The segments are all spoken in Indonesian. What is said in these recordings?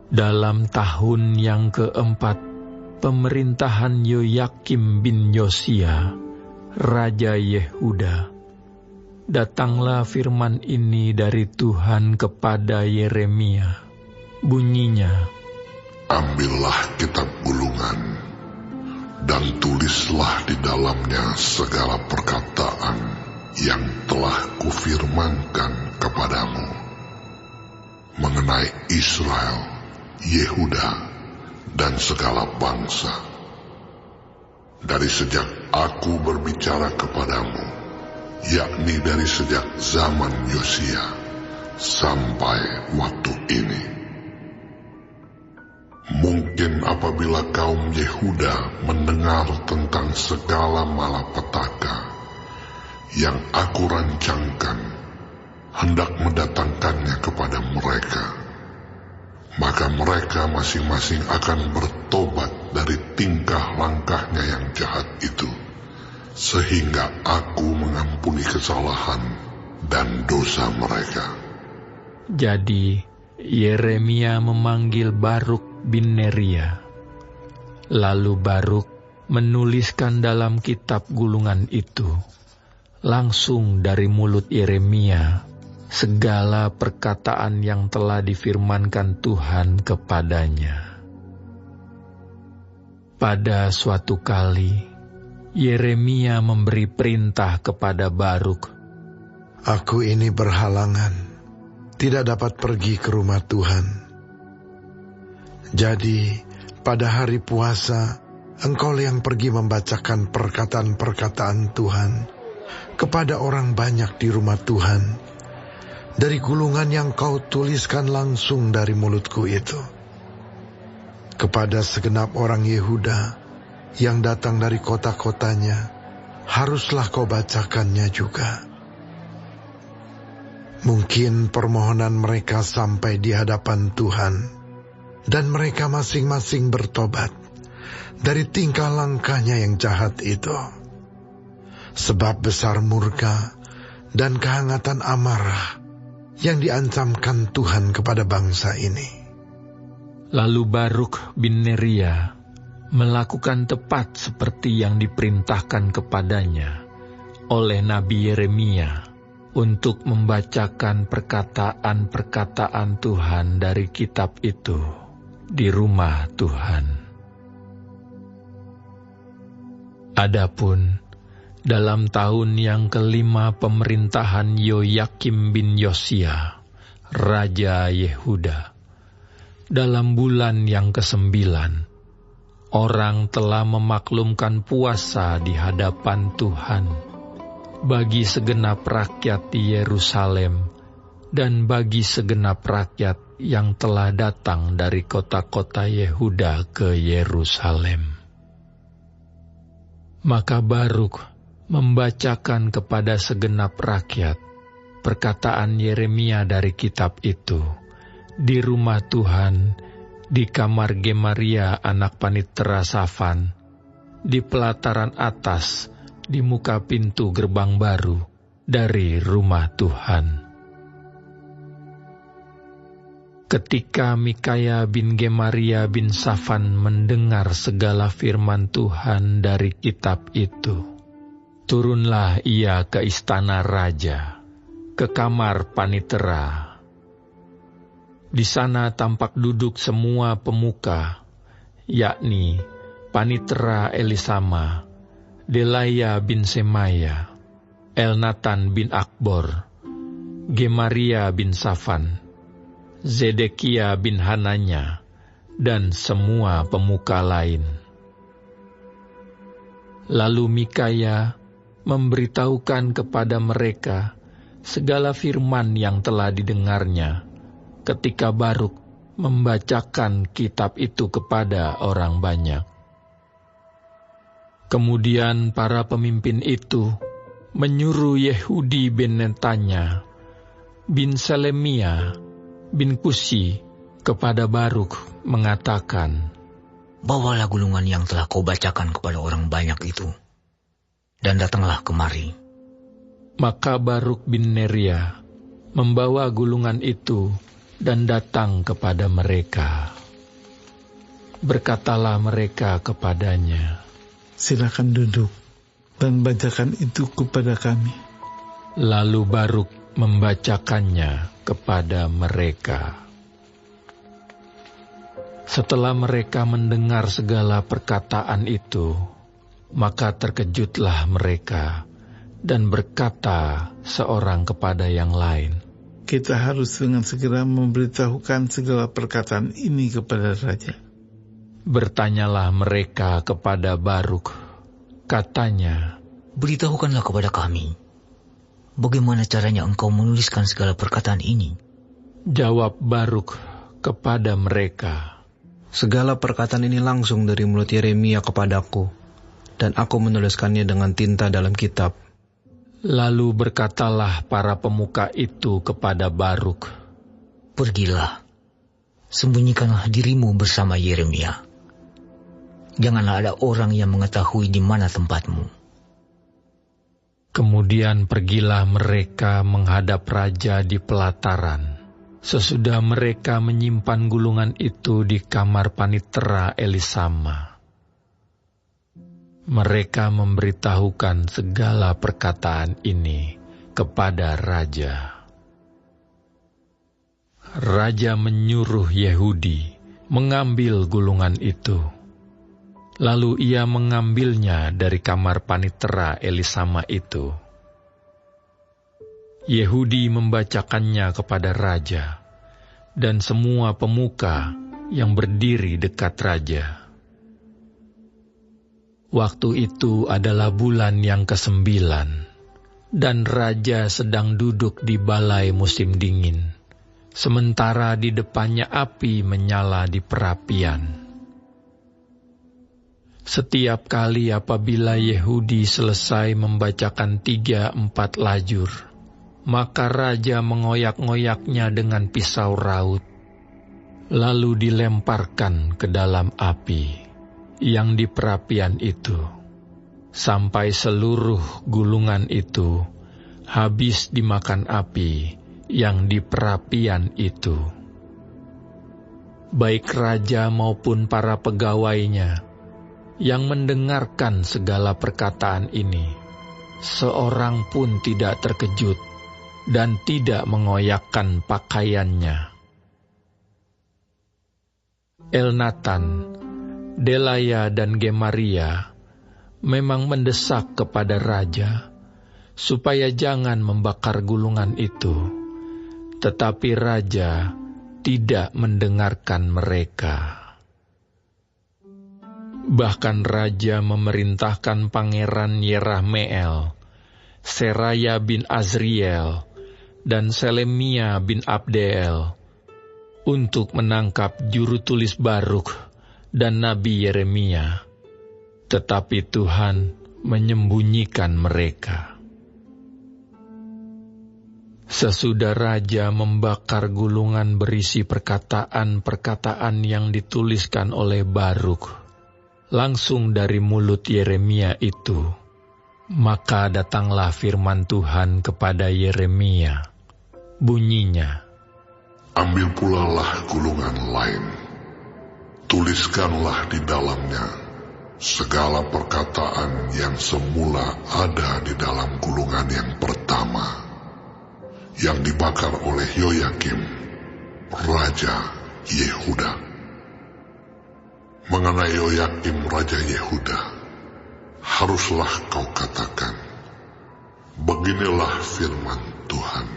Dalam tahun yang keempat pemerintahan Yoyakim bin Yosia, Raja Yehuda, datanglah firman ini dari Tuhan kepada Yeremia. Bunyinya, ambillah kitab gulungan, dan tulislah di dalamnya segala perkataan yang telah kufirmankan kepadamu mengenai Israel, Yehuda, dan segala bangsa. Dari sejak aku berbicara kepadamu, yakni dari sejak zaman Yosia sampai waktu ini. Mungkin apabila kaum Yehuda mendengar tentang segala malapetaka yang aku rancangkan, hendak mendatangkannya kepada mereka, maka mereka masing-masing akan bertobat dari tingkah langkahnya yang jahat itu, sehingga aku mengampuni kesalahan dan dosa mereka. Jadi Yeremia memanggil Baruk bin Neria. Lalu Baruk menuliskan dalam kitab gulungan itu, langsung dari mulut Yeremia, segala perkataan yang telah difirmankan Tuhan kepadanya. Pada suatu kali, Yeremia memberi perintah kepada Baruk, aku ini berhalangan, tidak dapat pergi ke rumah Tuhan. Jadi, pada hari puasa, engkau yang pergi membacakan perkataan-perkataan Tuhan kepada orang banyak di rumah Tuhan, dari gulungan yang kau tuliskan langsung dari mulutku itu. Kepada segenap orang Yehuda yang datang dari kota-kotanya, haruslah kau bacakannya juga. Mungkin permohonan mereka sampai di hadapan Tuhan, dan mereka masing-masing bertobat dari tingkah langkahnya yang jahat itu. Sebab besar murka dan kehangatan amarah yang diancamkan Tuhan kepada bangsa ini. Lalu Baruk bin Neria melakukan tepat seperti yang diperintahkan kepadanya oleh Nabi Yeremia untuk membacakan perkataan-perkataan Tuhan dari kitab itu di rumah Tuhan. Adapun dalam tahun yang kelima pemerintahan Yoyakim bin Yosia, Raja Yehuda, dalam bulan yang ke-9, orang telah memaklumkan puasa di hadapan Tuhan bagi segenap rakyat di Yerusalem dan bagi segenap rakyat yang telah datang dari kota-kota Yehuda ke Yerusalem. Maka Baruk membacakan kepada segenap rakyat perkataan Yeremia dari kitab itu di rumah Tuhan, di kamar Gemaria anak Panitera Safan, di pelataran atas, di muka pintu gerbang baru dari rumah Tuhan. Ketika Mikaya bin Gemaria bin Safan mendengar segala firman Tuhan dari kitab itu, turunlah ia ke istana raja, ke kamar Panitera. Di sana tampak duduk semua pemuka, yakni Panitera Elisama, Delaya bin Semaya, Elnatan bin Akbor, Gemaria bin Safan, Zedekia bin Hananya, dan semua pemuka lain. Lalu Mikaya memberitahukan kepada mereka segala firman yang telah didengarnya ketika Baruk membacakan kitab itu kepada orang banyak. Kemudian para pemimpin itu menyuruh Yehudi bin Netanya, bin Selemia, bin Kusi kepada Baruk mengatakan, bawalah gulungan yang telah kau bacakan kepada orang banyak itu, dan datanglah kemari. Maka Baruk bin Neria membawa gulungan itu dan datang kepada mereka. Berkatalah mereka kepadanya, "Silakan duduk dan bacakan itu kepada kami." Lalu Baruk membacakannya kepada mereka. Setelah mereka mendengar segala perkataan itu, maka terkejutlah mereka dan berkata seorang kepada yang lain, "Kita harus dengan segera memberitahukan segala perkataan ini kepada raja." Bertanyalah mereka kepada Baruk, katanya, "Beritahukanlah kepada kami, bagaimana caranya engkau menuliskan segala perkataan ini?" Jawab Baruk kepada mereka, "Segala perkataan ini langsung dari mulut Yeremia kepadaku, dan aku menuliskannya dengan tinta dalam kitab." Lalu berkatalah para pemuka itu kepada Baruk, "Pergilah, sembunyikanlah dirimu bersama Yeremia. Janganlah ada orang yang mengetahui di mana tempatmu." Kemudian pergilah mereka menghadap raja di pelataran. Sesudah mereka menyimpan gulungan itu di kamar panitera Elisama, mereka memberitahukan segala perkataan ini kepada raja. Raja menyuruh Yehudi mengambil gulungan itu. Lalu ia mengambilnya dari kamar panitera Elisama itu. Yehudi membacakannya kepada raja dan semua pemuka yang berdiri dekat raja. Waktu itu adalah bulan yang ke-9, dan raja sedang duduk di balai musim dingin, sementara di depannya api menyala di perapian. Setiap kali apabila Yehudi selesai membacakan 3-4 lajur, maka raja mengoyak-ngoyaknya dengan pisau raut, lalu dilemparkan ke dalam api yang di perapian itu, sampai seluruh gulungan itu habis dimakan api yang di perapian itu. Baik raja maupun para pegawainya yang mendengarkan segala perkataan ini, seorang pun tidak terkejut dan tidak mengoyakkan pakaiannya. Elnatan, Delaya dan Gemaria memang mendesak kepada raja supaya jangan membakar gulungan itu, tetapi raja tidak mendengarkan mereka. Bahkan raja memerintahkan Pangeran Yerahmeel, Seraya bin Azriel, dan Selemia bin Abdeel untuk menangkap juru tulis Baruk dan Nabi Yeremia, tetapi Tuhan menyembunyikan mereka. Sesudah raja membakar gulungan berisi perkataan-perkataan yang dituliskan oleh Baruk langsung dari mulut Yeremia itu, maka datanglah firman Tuhan kepada Yeremia. Bunyinya, "Ambil pula lah gulungan lain, tuliskanlah di dalamnya segala perkataan yang semula ada di dalam gulungan yang pertama, yang dibakar oleh Yoyakim, Raja Yehuda. Mengenai Yoyakim Raja Yehuda, haruslah kau katakan, beginilah firman Tuhan.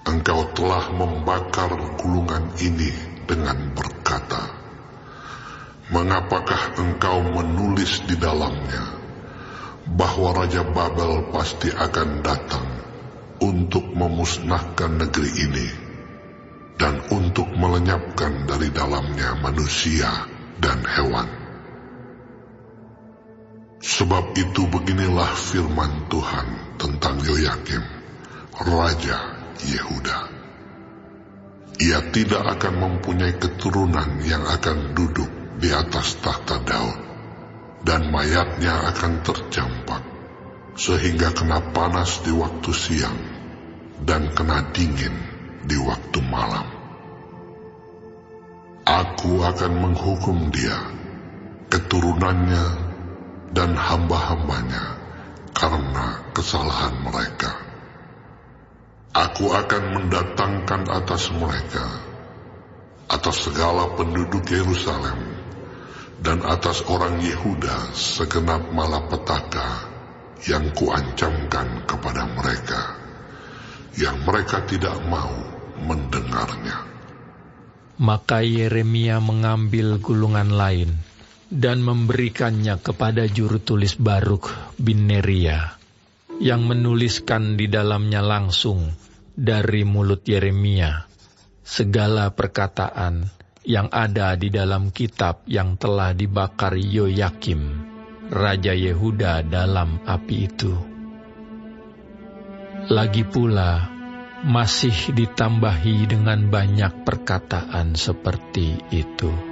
Engkau telah membakar gulungan ini dengan berkata, mengapakah engkau menulis di dalamnya bahwa Raja Babel pasti akan datang untuk memusnahkan negeri ini dan untuk melenyapkan dari dalamnya manusia dan hewan. Sebab itu beginilah firman Tuhan tentang Yoyakim, Raja Yehuda. Ia tidak akan mempunyai keturunan yang akan duduk di atas tahta Daud, dan mayatnya akan tercampak, sehingga kena panas di waktu siang dan kena dingin di waktu malam. Aku akan menghukum dia, keturunannya, dan hamba-hambanya karena kesalahan mereka. Aku akan mendatangkan atas mereka, atas segala penduduk Yerusalem, dan atas orang Yehuda segenap malapetaka yang kuancamkan kepada mereka, yang mereka tidak mau mendengarnya. Maka Yeremia mengambil gulungan lain dan memberikannya kepada juru tulis Baruk bin Neria, yang menuliskan di dalamnya langsung dari mulut Yeremia segala perkataan yang ada di dalam kitab yang telah dibakar Yoyakim, Raja Yehuda dalam api itu. Lagi pula, masih ditambahi dengan banyak perkataan seperti itu.